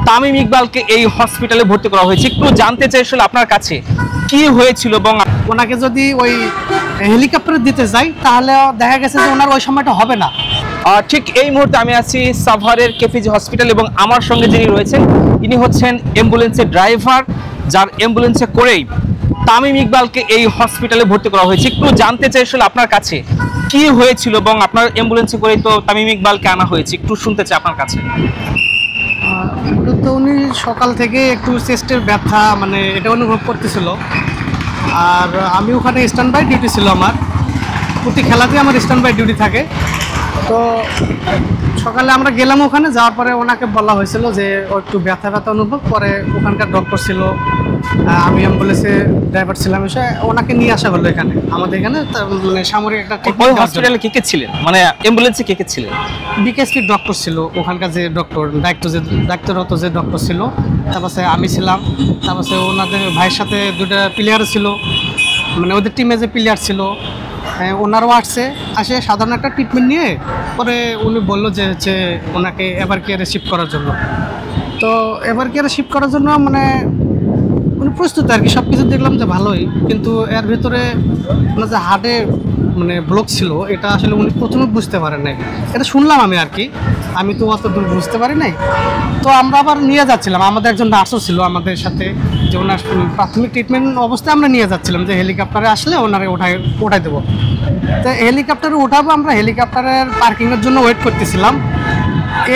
তামিম ইকবালকে এই হসপিটালে ভর্তি করা হয়েছে, একটু জানতে চাই আসলে আপনার কাছে কি হয়েছিল এবং ওনাকে যদি ওই হেলিকপ্টারে দিতে যাই তাহলে দেখা গেছে যে ওনার ওই সময়টা হবে না। ঠিক এই মুহূর্তে আমি আছি সাভারের কেপিজি হসপিটাল এবং আমার সঙ্গে যিনি রয়েছেন ইনি হচ্ছেন অ্যাম্বুলেন্সের ড্রাইভার, যার অ্যাম্বুলেন্সে করেই তামিম ইকবালকে এই হসপিটালে ভর্তি করা হয়েছে। একটু জানতে চাই আসলে আপনার কাছে কি হয়েছিল এবং আপনার অ্যাম্বুলেন্সে করেই তো তামিম ইকবালকে আনা হয়েছে, একটু শুনতে চাই আপনার কাছে। তো উনি সকাল থেকে একটু চেস্টের ব্যথা মানে এটা অনুভব করতেছিল, আর আমি ওখানে স্ট্যান্ড বাই ডিউটি ছিল। আমার প্রতি খেলাতে আমার স্ট্যান্ড বাই ডিউটি থাকে। তো সকালে আমরা গেলাম, ওখানে যাওয়ার পরে ওনাকে বলা হয়েছিল যে ও একটু ব্যথা অনুভব করে। ওখানকার ডক্টর ছিল, আমি অ্যাম্বুলেন্সে ড্রাইভার ছিলাম, এসে ওনাকে নিয়ে আসা হলো এখানে আমাদের এখানে। মানে সামরিক একটা হসপিটালে কে কে ছিলেন, মানে অ্যাম্বুলেন্সে কে কে ছিলেন? বিকেএসপির ডক্টর ছিল ওখানকার, যে ডক্টর দায়িত্বরত যে ডক্টর ছিল, তারপরে আমি ছিলাম, তারপরে ওনাদের ভাইয়ের সাথে দুটো প্লেয়ার ছিল, মানে ওদের টিমে যে প্লেয়ার ছিল ওনারাও আসে সাধারণ একটা ট্রিটমেন্ট নিয়ে। পরে উনি বললো যে হচ্ছে ওনাকে এবার কেয়ারে শিফট করার জন্য। তো এবার কেয়ারে শিফট করার জন্য মানে উনি প্রস্তুত আর কি, সব কিছু দেখলাম যে ভালোই, কিন্তু এর ভিতরে ওনার যে হার্টে মানে ব্লক ছিল এটা আসলে উনি প্রথমে বুঝতে পারেন নাই। এটা শুনলাম আমি আর কি, আমি তো অত দূর বুঝতে পারি নাই। তো আমরা আবার নিয়ে যাচ্ছিলাম, আমাদের একজন নার্সও ছিল আমাদের সাথে, যে ওনার প্রাথমিক ট্রিটমেন্ট অবস্থায় আমরা নিয়ে যাচ্ছিলাম যে হেলিকপ্টারে আসলে ওনারে ওঠাই দেবো। তো হেলিকপ্টারে ওঠাবো, আমরা হেলিকপ্টারের পার্কিংয়ের জন্য ওয়েট করতেছিলাম।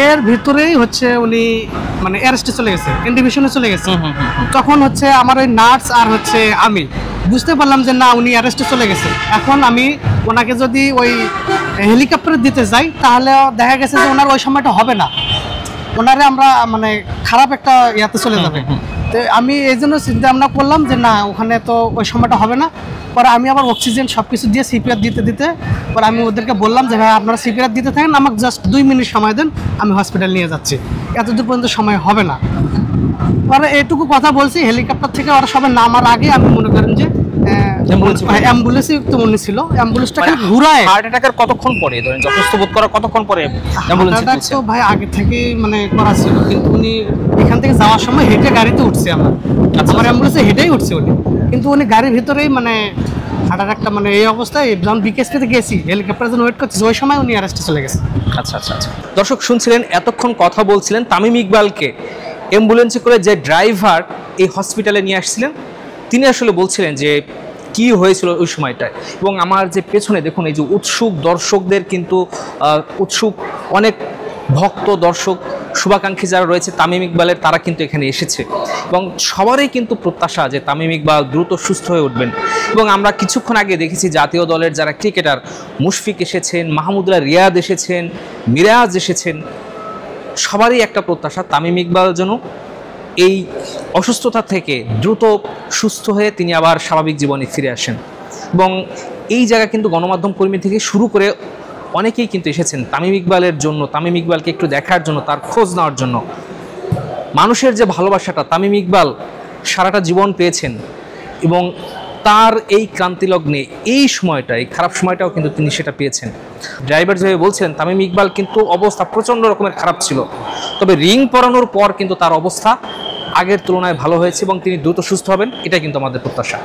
এর ভিতরেই হচ্ছে উনি মানে অ্যারেস্টে চলে গেছে, ইন্ডিভিশনে চলে গেছে। তখন হচ্ছে আমার ওই নার্স আর হচ্ছে আমি বুঝতে পারলাম যে না, উনি অ্যারেস্টে চলে গেছে। এখন আমি ওনাকে যদি ওই হেলিকপ্টারে দিতে যাই তাহলে দেখা গেছে যে ওনার ওই সময়টা হবে না, ওনারে আমরা মানে খারাপ একটা ইয়াতে চলে যাবে। তো আমি এই জন্য চিন্তা ভাবনা করলাম যে না, ওখানে তো ওই সময়টা হবে না। পরে আমি আবার অক্সিজেন সব কিছু দিয়ে সিপিআর দিতে পরে আমি ওদেরকে বললাম যে ভাই আপনারা সিপিআর দিতে থাকেন, আমাকে জাস্ট 2 মিনিট সময় দেন, আমি হসপিটাল নিয়ে যাচ্ছি, এতদূর পর্যন্ত সময় হবে না। পরে এইটুকু কথা বলছি, হেলিকপ্টার থেকে ওরা সবাই নামার আগে আমি মনে করেন যে অ্যাম্বুলেন্সই তো মনে ছিল, অ্যাম্বুলেন্সটাকে ঘুরায়। হার্ট অ্যাটাকের কতক্ষণ পরে, ধরেন যথেষ্ট বোধ করার কতক্ষণ পরে অ্যাম্বুলেন্সে তুলছে? তো ভাই আগে থেকে মানে করা ছিল, কিন্তু উনি এখান থেকে যাওয়ার সময় হেঁটে গাড়িতে উঠছে। আমার অ্যাম্বুলেন্সে হেঁটেই উঠছে উনি, কিন্তু উনি গাড়ির ভিতরেই মানে হার্ট অ্যাটাকটা মানে এই অবস্থায় যখন বিকেএসপিতে গেছি হেলিকপ্টারের জন্য ওয়েট করছি, ওই সময় উনি অ্যারেস্টে চলে গেছে। আচ্ছা আচ্ছা আচ্ছা, দর্শক শুনছিলেন, এতক্ষণ কথা বলছিলেন তামিম ইকবালকে অ্যাম্বুলেন্সে করে যে ড্রাইভার এই হসপিটালে নিয়ে আসছিলেন, তিনি আসলে বলছিলেন যে কি হয়েছিল ওই সময়টায়। এবং আমার যে পেছনে দেখুন এই যে উৎসুক দর্শকদের, কিন্তু উৎসুক অনেক ভক্ত দর্শক শুভাকাঙ্ক্ষী যারা রয়েছে তামিম ইকবালের, তারা কিন্তু এখানে এসেছে এবং সবারই কিন্তু প্রত্যাশা যে তামিম ইকবাল দ্রুত সুস্থ হয়ে উঠবেন। এবং আমরা কিছুক্ষণ আগে দেখেছি জাতীয় দলের যারা ক্রিকেটার, মুশফিক এসেছেন, মাহমুদুল্লাহ রিয়াদ এসেছেন, মিরাজ এসেছেন, সবারই একটা প্রত্যাশা তামিম ইকবাল যেন এই অসুস্থতা থেকে দ্রুত সুস্থ হয়ে তিনি আবার স্বাভাবিক জীবনে ফিরে আসেন। এবং এই জায়গা কিন্তু গণমাধ্যম কর্মী থেকে শুরু করে অনেকেই কিন্তু এসেছেন তামিম ইকবালের জন্য, তামিম ইকবালকে একটু দেখার জন্য, তার খোঁজ নেওয়ার জন্য। মানুষের যে ভালোবাসাটা তামিম ইকবাল সারাটা জীবন পেয়েছেন এবং তার এই ক্রান্তিলগ্নে এই সময়টা, এই খারাপ সময়টাও কিন্তু তিনি সেটা পেয়েছেন। ড্রাইভার যেভাবে বলছেন তামিম ইকবাল কিন্তু অবস্থা প্রচণ্ড রকমের খারাপ ছিল, তবে রিং পরানোর পর কিন্তু তার অবস্থা আগের তুলনায় ভালো হয়েছে এবং তিনি দ্রুত সুস্থ হবেন, এটা কিন্তু আমাদের প্রত্যাশা।